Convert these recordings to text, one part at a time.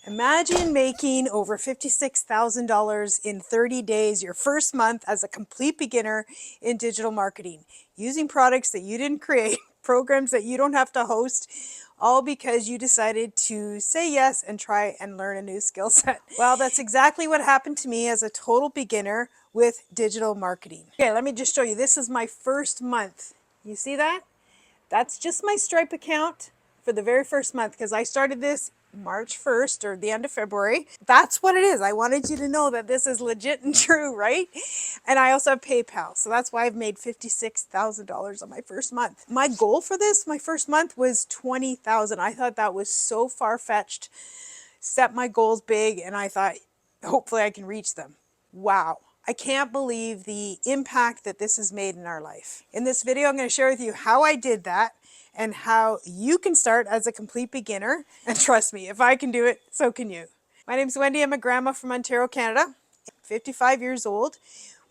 Imagine making over $56,000 in 30 days, your first month as a complete beginner in digital marketing, using products that you didn't create, programs that you don't have to host, all because you decided to say yes and try and learn a new skill set. Well, that's exactly what happened to me as a total beginner with digital marketing. Okay, let me just show you. This is my first month. You see that? That's just my Stripe account for the very first month because I started this March 1st or the end of February. That's what it is. I wanted you to know that this is legit and true, right? And I also have PayPal. So that's why I've made $56,000 on my first month. My goal for this, my first month, was $20,000. I thought that was so far-fetched. Set my goals big and I thought, hopefully I can reach them. Wow. I can't believe the impact that this has made in our life. In this video, I'm going to share with you how I did that and how you can start as a complete beginner. And trust me, if I can do it, so can you. My name's Wendy. I'm a grandma from Ontario, Canada. 55 years old.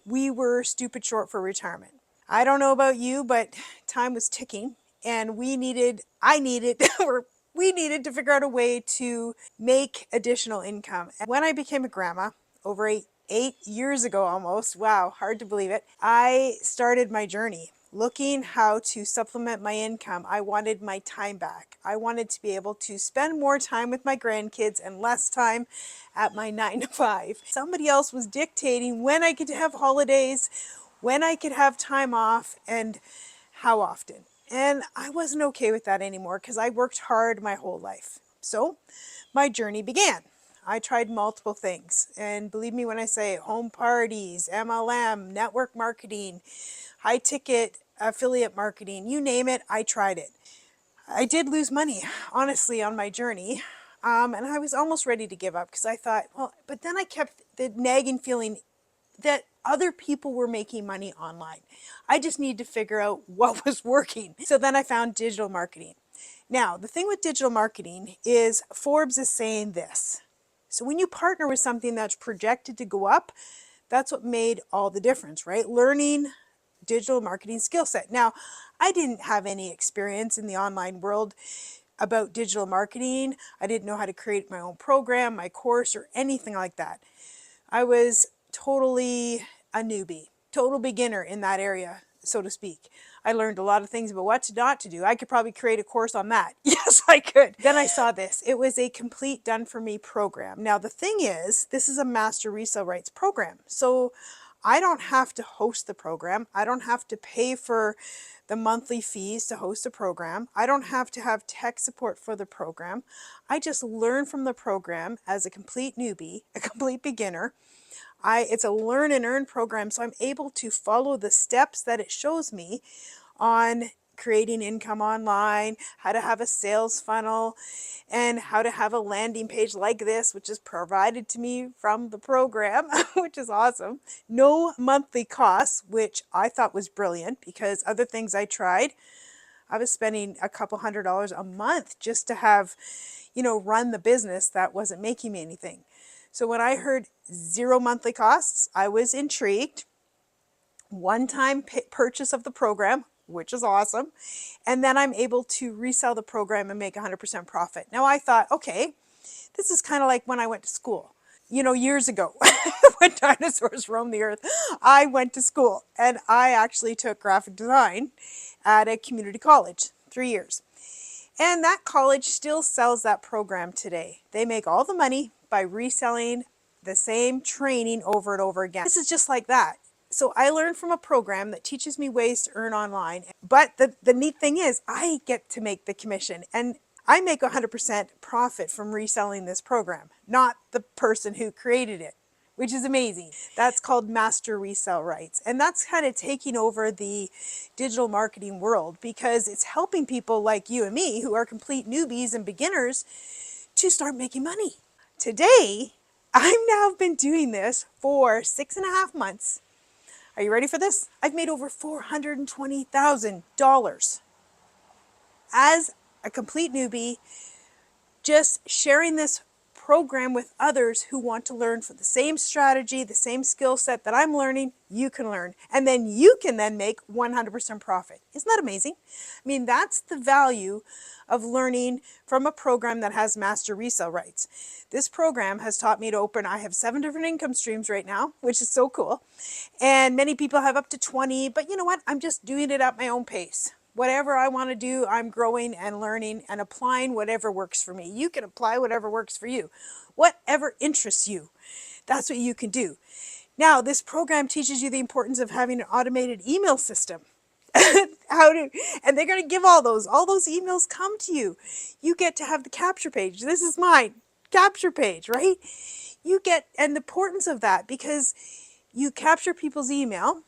We were stupid short for retirement. I don't know about you, but time was ticking and we needed to figure out a way to make additional income. And when I became a grandma over 8 years ago almost, wow, hard to believe it, I started my journey looking how to supplement my income. I wanted my time back. I wanted to be able to spend more time with my grandkids and less time at my 9 to 5. Somebody else was dictating when I could have holidays, when I could have time off, and how often. And I wasn't okay with that anymore because I worked hard my whole life. So my journey began. I tried multiple things. And believe me when I say home parties, MLM, network marketing, high ticket affiliate marketing, you name it, I tried it. I did lose money, honestly, on my journey. And I was almost ready to give up because I thought, well, but then I kept the nagging feeling that other people were making money online. I just need to figure out what was working. So then I found digital marketing. Now, the thing with digital marketing is Forbes is saying this. So when you partner with something that's projected to go up, that's what made all the difference, right? Learning digital marketing skill set. Now, I didn't have any experience in the online world about digital marketing. I didn't know how to create my own program, my course, or anything like that. I was totally a newbie, total beginner in that area, so to speak. I learned a lot of things about what not to do. I could probably create a course on that. Yes, I could. Then I saw this. It was a complete done-for-me program. Now, the thing is, this is a master resale rights program. So I don't have to host the program. I don't have to pay for the monthly fees to host a program. I don't have to have tech support for the program. I just learn from the program as a complete newbie, a complete beginner. It's a learn and earn program, so I'm able to follow the steps that it shows me on creating income online, how to have a sales funnel, and how to have a landing page like this, which is provided to me from the program, which is awesome. No monthly costs, which I thought was brilliant because other things I tried, I was spending a couple $100s a month just to have, run the business that wasn't making me anything. So when I heard 0 monthly costs, I was intrigued. One-time purchase of the program, which is awesome. And then I'm able to resell the program and make 100% profit. Now I thought, okay, this is kind of like when I went to school. Years ago, when dinosaurs roamed the earth, I went to school and I actually took graphic design at a community college, 3 years. And that college still sells that program today. They make all the money by reselling the same training over and over again. This is just like that. So I learned from a program that teaches me ways to earn online. But the neat thing is I get to make the commission. And I make 100% profit from reselling this program, not the person who created it, which is amazing. That's called master resale rights. And that's kind of taking over the digital marketing world because it's helping people like you and me who are complete newbies and beginners to start making money. Today, I've now been doing this for 6.5 months. Are you ready for this? I've made over $420,000 as a complete newbie, just sharing this program with others who want to learn for the same strategy, the same skill set that I'm learning, you can learn. And then you can then make 100% profit. Isn't that amazing? I mean, that's the value of learning from a program that has master resale rights. This program has taught me to open, I have 7 different income streams right now, which is so cool. And many people have up to 20, but you know what? I'm just doing it at my own pace. Whatever I want to do, I'm growing and learning and applying whatever works for me. You can apply whatever works for you. Whatever interests you, that's what you can do. Now, this program teaches you the importance of having an automated email system. And they're going to give all those emails come to you. You get to have the capture page. This is mine, capture page, right? You get, and the importance of that, because you capture people's email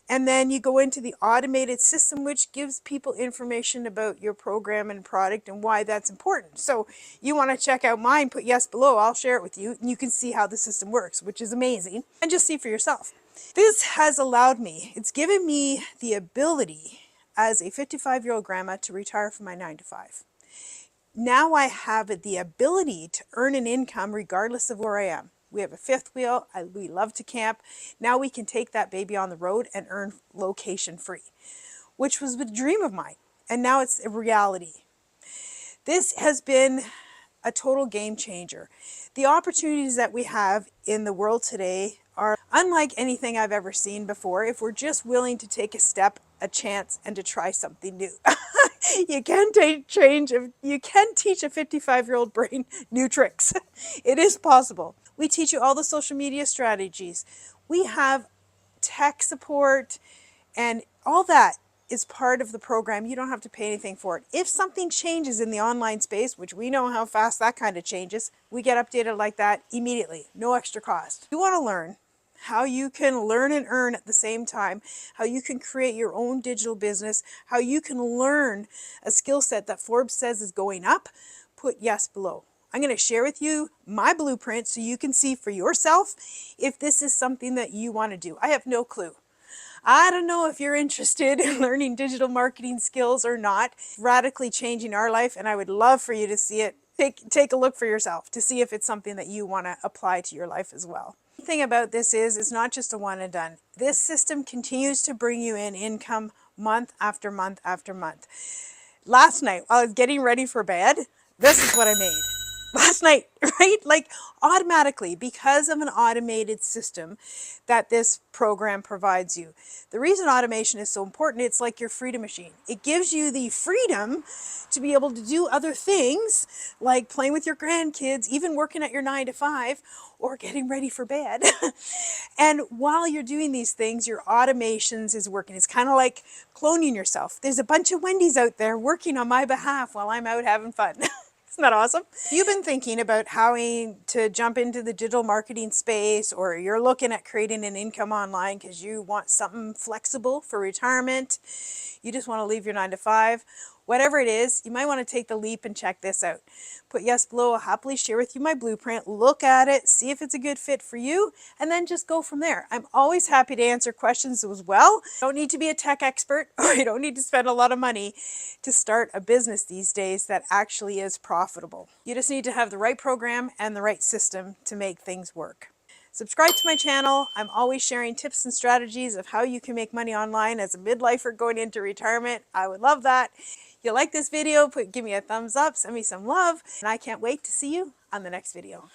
and then you go into the automated system, which gives people information about your program and product and why that's important. So you want to check out mine, put yes below, I'll share it with you, and you can see how the system works, which is amazing, and just see for yourself. This has allowed me, it's given me the ability as a 55-year-old grandma to retire from my 9-to-5. Now I have the ability to earn an income regardless of where I am. We have a fifth wheel. We love to camp. Now we can take that baby on the road and earn location free, which was a dream of mine. And now it's a reality. This has been a total game changer. The opportunities that we have in the world today are unlike anything I've ever seen before if we're just willing to take a step, a chance, and to try something new. You can teach a 55-year-old brain new tricks. It is possible. We teach you all the social media strategies. We have tech support, and all that is part of the program. You don't have to pay anything for it. If something changes in the online space, which we know how fast that kind of changes, we get updated like that immediately, no extra cost. You want to learn how you can learn and earn at the same time, how you can create your own digital business, how you can learn a skill set that Forbes says is going up, put yes below. I'm going to share with you my blueprint so you can see for yourself if this is something that you want to do. I have no clue. I don't know if you're interested in learning digital marketing skills or not. Radically changing our life, and I would love for you to see it. Take a look for yourself to see if it's something that you want to apply to your life as well. The thing about this is it's not just a one and done. This system continues to bring you in income month after month after month. Last night, while I was getting ready for bed, this is what I made. Last night, right? Like automatically, because of an automated system that this program provides you. The reason automation is so important, it's like your freedom machine. It gives you the freedom to be able to do other things like playing with your grandkids, even working at your 9-to-5 or getting ready for bed. And while you're doing these things, your automations is working. It's kind of like cloning yourself. There's a bunch of Wendy's out there working on my behalf while I'm out having fun. Isn't that awesome? You've been thinking about how to jump into the digital marketing space, or you're looking at creating an income online because you want something flexible for retirement. You just want to leave your 9-to-5. Whatever it is, you might want to take the leap and check this out. Put yes below. I'll happily share with you my blueprint. Look at it, see if it's a good fit for you, and then just go from there. I'm always happy to answer questions as well. You don't need to be a tech expert, or you don't need to spend a lot of money to start a business these days that actually is profitable. You just need to have the right program and the right system to make things work. Subscribe to my channel. I'm always sharing tips and strategies of how you can make money online as a midlifer going into retirement. I would love that. If you like this video, give me a thumbs up, send me some love, and I can't wait to see you on the next video.